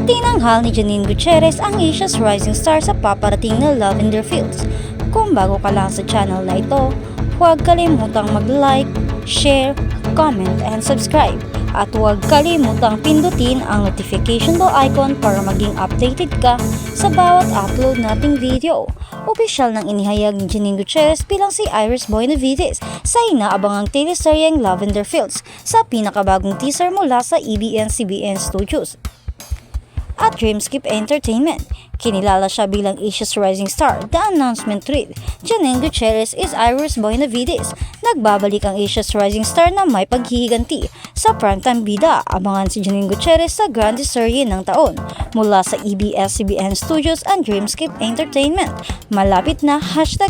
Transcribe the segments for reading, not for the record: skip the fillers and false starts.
Tinanghal ni Janine Gutierrez ang Asia's rising star sa paparating na Lavender Fields. Kung bago ka lang sa channel na ito, huwag kalimutang mag-like, share, comment, and subscribe. At huwag kalimutang pindutin ang notification bell icon para maging updated ka sa bawat upload nating video. Opisyal nang inihayag ni Janine Gutierrez bilang si Iris Boinavides sa inaabangang teleseryeng Lavender Fields sa pinakabagong teaser mula sa ABS-CBN Studios at Dreamscape Entertainment. Kinilala siya bilang Asia's rising star. The announcement read, Janine Gutierrez is Iris Boinavides. Nagbabalik ang Asia's rising star na may paghihiganti sa primetime bida. Abangan si Janine Gutierrez sa grande serye ng taon mula sa ABS-CBN Studios and Dreamscape Entertainment. Malapit na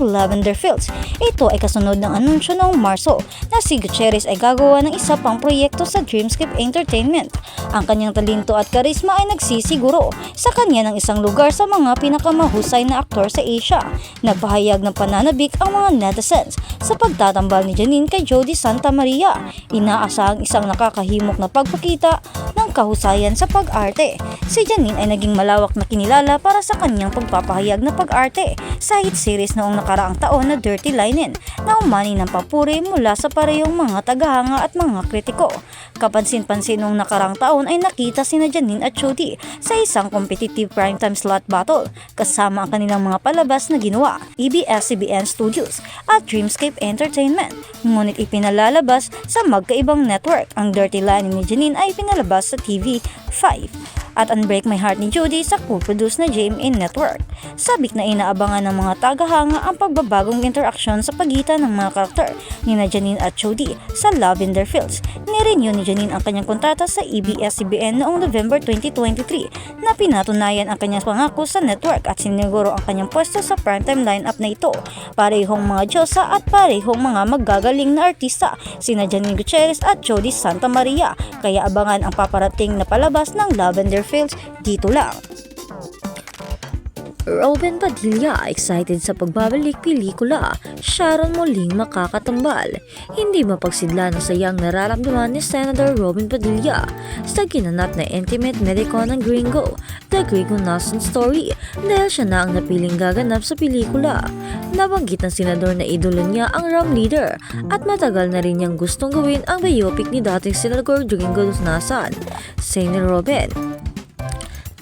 #Lavender Fields. Ito ay kasunod ng anunsyo noong Marso na si Gutierrez ay gagawa ng isa pang proyekto sa Dreamscape Entertainment. Ang kanyang talento at karisma ay nagsisiguro sa kanya ng isang lugar sa mga pinakamahusay na aktor sa Asia. Nagpahayag ng pananabik ang mga netizens sa pagtatambal ni Janine kay Jody Santa Maria. Inaasahang isang nakakahimok na pagpakita ng kahusayan sa pag-arte. Si Janine ay naging malawak na kinilala para sa kanyang pagpapahayag na pag-arte sa hit series noong nakaraang taon na Dirty Linen na umani ng papuri mula sa parehong mga tagahanga at mga kritiko. Kapansin-pansin noong nakaraang taon ay nakita sina Janine at Jody sa isang competitive primetime slot battle kasama ang kanilang mga palabas na ginawa ABS-CBN Studios at Dreamscape Entertainment. Ngunit ipinalalabas sa magkaibang network. Ang Dirty Linen ni Janine ay pinalabas sa TV5 at Unbreak My Heart ni Jody sa co-produce na GMA Network. Sabik na inaabangan ng mga tagahanga ang pagbabagong interaksyon sa pagitan ng mga karakter ni Janine at Jody sa Lavender Fields. Nirenew ni Janine ang kanyang kontrata sa ABS-CBN noong November 2023 na pinatunayan ang kanyang pangako sa network at siniguro ang kanyang pwesto sa primetime lineup na ito. Parehong mga diyosa at parehong mga magagaling na artista sina Janine Gutierrez at Jody Santa Maria, kaya abangan ang paparating na palabas ng Lavender Fields dito lang. Robin Padilla excited sa pagbabalik pelikula, Sharon muling makakatambal. Hindi mapagsidla ng sayang nararamdaman ni Senator Robin Padilla sa ginanap na intimate medico ng Gringo, The Gringo Nelson Story, dahil siya na ang napiling gaganap sa pelikula. Nabanggit ng senador na idolo niya ang Ram leader at matagal na rin niyang gustong gawin ang biopic ni dating Senador Gringo Nelson. Say ni Robin,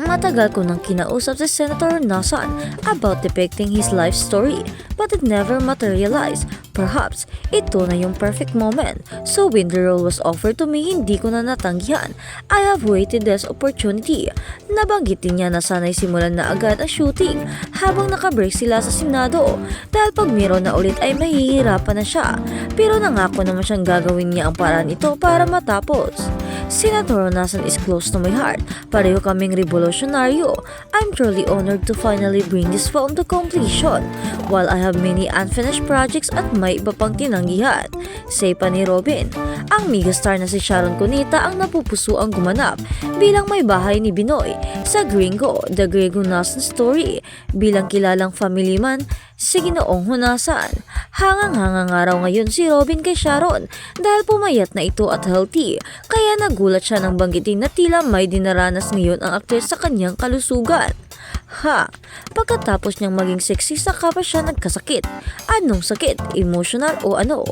matagal ko nang kinausap si Senator Nelson about depicting his life story but it never materialized. Perhaps ito na yung perfect moment. So when the role was offered to me, hindi ko na natanggihan. I have waited this opportunity. Nabanggit din niya na sana'y simulan na agad ang shooting habang nakabreak sila sa Senado dahil pag meron na ulit ay mahihirapan na siya. Pero nangako naman siyang gagawin niya ang paraan ito para matapos. Senator Nelson is close to my heart. Pareho kaming revolusyonaryo. I'm truly honored to finally bring this film to completion. While I have many unfinished projects at may iba pang tinanggihan. Say pa ni Robin, ang megastar na si Sharon Cuneta ang napupuso ang gumanap bilang may bahay ni Binoy sa Gringo, The Gringo Nelson Story, bilang kilalang family man si Ginoong Hunasan. Hangang-hangang araw ngayon si Robin kay Sharon dahil pumayat na ito at healthy, kaya nagulat siya nang banggitin na tila may dinaranas ngayon ang aktres sa kanyang kalusugan. Pagkatapos niyang maging sexy saka pa siya nagkasakit. Anong sakit? Emotional o ano?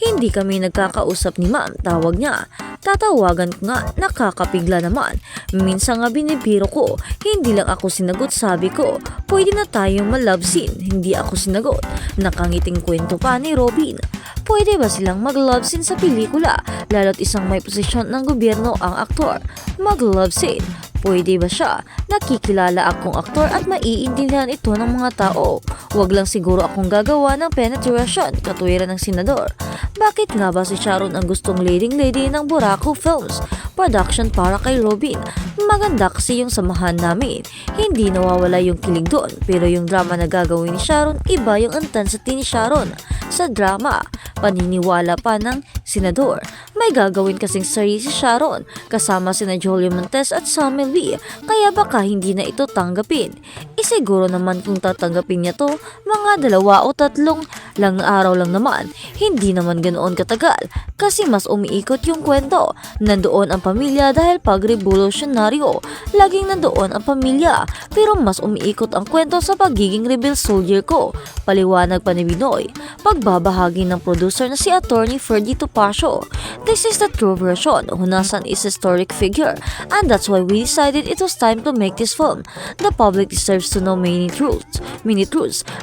Hindi kami nagkakausap ni ma'am, tawag niya. Tatawagan ko nga, nakakapigla naman. Minsan nga binibiro ko, hindi lang ako sinagot, sabi ko, pwede na tayong ma-love scene. Hindi ako sinagot. Nakangiting kwento pa ni Robin. Pwede ba silang mag-love scene sa pelikula? Lalo't isang may posisyon ng gobyerno ang aktor. Mag-love scene. Pwede ba siya? Nakikilala akong aktor at maiintindihan ito ng mga tao. Huwag lang siguro akong gagawa ng penetration, katwiran ng senador. Bakit nga ba si Sharon ang gustong leading lady ng Buraco Films production para kay Robin? Maganda kasi yung samahan namin. Hindi nawawala yung kilig doon, pero yung drama na gagawin ni Sharon, iba yung intensity ni Sharon sa drama. Paniniwala pa ng senador. May gagawin kasing series si Sharon kasama sina Jolie Montes at Samuel Lee, kaya baka hindi na ito tanggapin. Isiguro naman kung tatanggapin niya to, mga 2 o 3 lang araw lang naman, hindi naman ganoon katagal kasi mas umiikot yung kwento. Nandoon ang pamilya dahil pag revolusyonaryo, laging nandoon ang pamilya, pero mas umiikot ang kwento sa pagiging rebel soldier ko. Paliwanag pa ni Binoy, pagbabahagi ng producer na si Attorney Ferdy Topacio. This is the true version. Hunasan is a historic figure, and that's why we decided it was time to make this film. The public deserves to know many truths,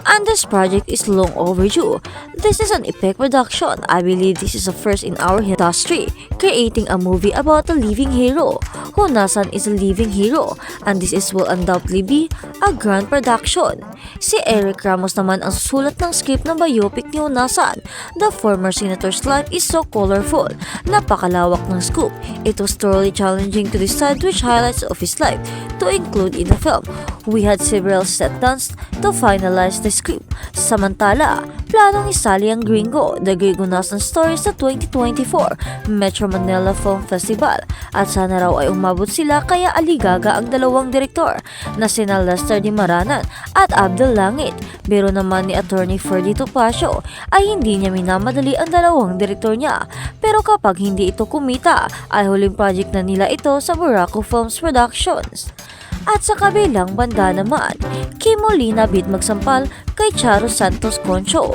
and this project is long overdue. This is an epic production. I believe this is the first in our industry creating a movie about a living hero. Hunasan is a living hero, and this is will undoubtedly be a grand production. Si Eric Ramos naman ang susulat ng script ng biopic ni Hunasan. The former senator's life is so colorful. Napakalawak ng scoop. It was thoroughly challenging to decide which highlights of his life to include in the film. We had several set-downs to finalize the script. Samantala, planong isali ang Gringo, The Greg Hunasan Story sa 2024 Metro Manila Film Festival at sana raw ay umabot sila, kaya aligaga ang 2 direktor na sina Lester Di Maranan at Abdel Langit. Pero naman ni Attorney Ferdy Topacio ay hindi niya minamadali ang 2 direktor niya, pero kapag hindi ito kumita ay huling project na nila ito sa Buraco Films Productions. At sa kabilang banda naman, Kim Molina bid magsampal kay Charo Santos Concho.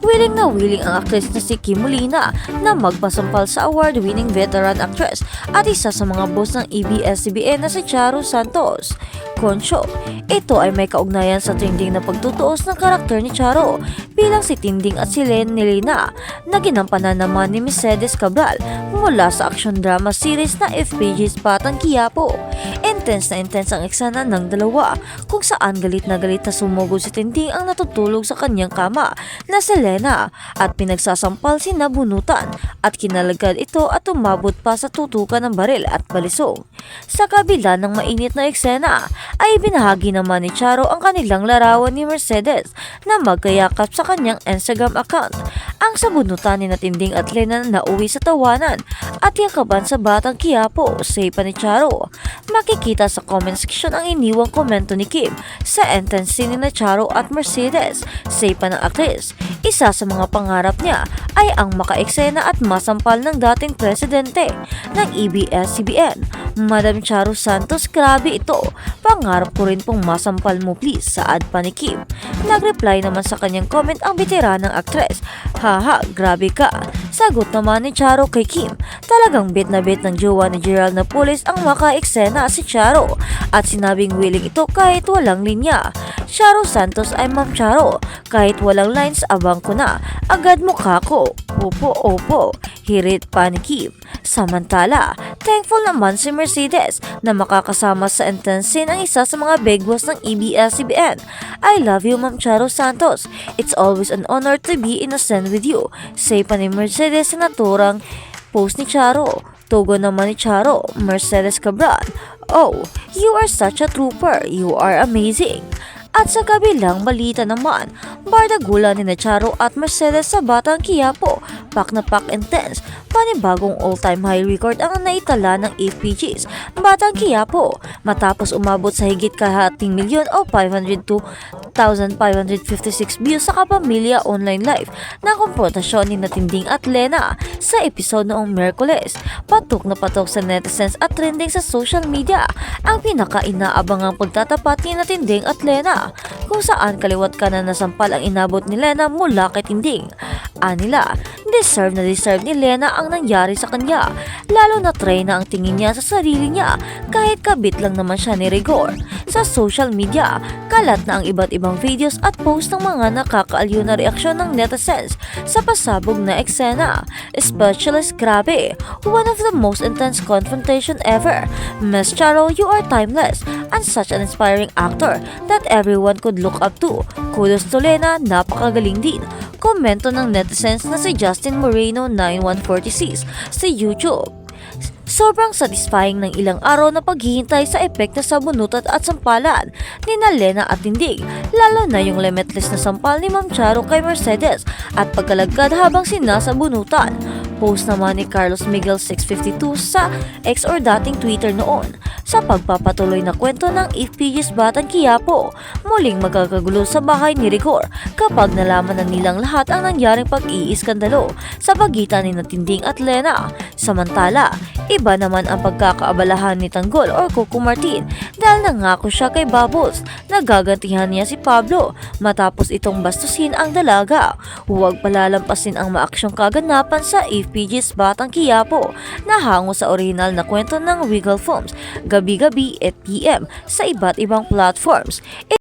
Willing na willing ang actress na si Kim Molina na magpasampal sa award-winning veteran actress at isa sa mga boss ng ABS-CBN na si Charo Santos Concho. Ito ay may kaugnayan sa trending na pagtutuos ng karakter ni Charo bilang si Tinding at si Len Nelina na ginampanan naman ni Mercedes Cabral mula sa action drama series na FPG's Batang Quiapo. Intense na intense ang eksena ng 2 kung saan galit na sumugod si Tinding ang natutulog sa kanyang kama na si Lena at pinagsasampal si nabunutan at kinalagad ito at umabot pa sa tutukan ng baril at balisong. Sa kabila ng mainit na eksena ay binahagi naman ni Charo ang kanilang larawan ni Mercedes na magkayakap sa kanyang Instagram account. Ang sabunutan ni Tinding at Lena na nauwi sa tawanan at yakapan sa Batang Quiapo, say pa ni Charo. Makikita sa comment section ang iniwang komento ni Kim sa entrance scene ni Charo at Mercedes, say pa ng actress. Isa sa mga pangarap niya ay ang makaeksena at masampal ng dating presidente ng ABS-CBN, Madam Charo Santos. Grabe ito. Pangarap ko rin pong masampal mo please, saad pa ni Kim. Nagreply naman sa kanyang comment ang veteranang actress. Haha, grabe ka. Sagot naman ni Charo kay Kim, talagang bit na bit ng jowa ni Gerald Napoles ang makaeksena si Charo at sinabing willing ito kahit walang linya. Charo Santos ay Ma'am Charo, kahit walang lines abang ko na, agad mukha ko. Opo, hirit pa ni Kim. Samantala, thankful naman si Mercedes na makakasama sa intense scene ang isa sa mga big boss ng ABS-CBN. I love you Ma'am Charo Santos. It's always an honor to be in a scene with you, say pa ni Mercedes sa naturang post ni Charo. Tugon naman ni Charo, Mercedes Cabral, oh, you are such a trooper. You are amazing. At sa kabilang balita naman, bardagulan ni Charo at Mercedes sa Batang Quiapo, pack na pack intense. Panibagong all-time high record ang naitala ng FPG's Batang Quiapo matapos umabot sa higit kalahating milyon o 502,556 views sa kapamilya online live na komprontasyon ni Tinding at Lena sa episode noong Miyerkules. Patok na patok sa netizens at trending sa social media ang pinaka-inaabangang pagtatapat ni Tinding at Lena, kung saan kaliwat ka na nasampal ang inabot ni Lena mula kay Tinding. Anila, deserve ni Lena ang nangyari sa kanya, lalo na try na ang tingin niya sa sarili niya kahit kabit lang naman siya ni Rigor. Sa social media, kalat na ang iba't ibang videos at post ng mga nakakaaliw na reaksyon ng netizens sa pasabog na eksena. Especially grabe, one of the most intense confrontation ever. Miss Charo, you are timeless and such an inspiring actor that everyone could look up to. Kudos to Lena, napakagaling din. Komento ng netizens na si Justin Moreno 9146 sa YouTube. Sobrang satisfying ng ilang araw na paghihintay sa epekto sa bunutat at sampalan ni Lena at Tinding, lalo na yung limitless na sampal ni Ma'am Charo kay Mercedes at pagkalagkad habang sinasabunutan. Post naman ni Carlos Miguel 652 sa X or dating Twitter noon. Sa pagpapatuloy na kwento ng FPG's Batang Quiapo, muling magkakagulo sa bahay ni Rigor kapag nalaman na nilang lahat ang nangyaring pag-iiskandalo sa pagitan ni Tinding at Lena. Samantala, iba naman ang pagkakaabalahan ni Tanggol or Coco Martin dahil nangako siya kay Bubbles na gagantihan niya si Pablo matapos itong bastusin ang dalaga. Huwag palalampasin ang maaksyong kaganapan sa FPG's Batang Quiapo na hango sa orihinal na kwento ng Wiggle Films gabi-gabi at PM sa iba't ibang platforms.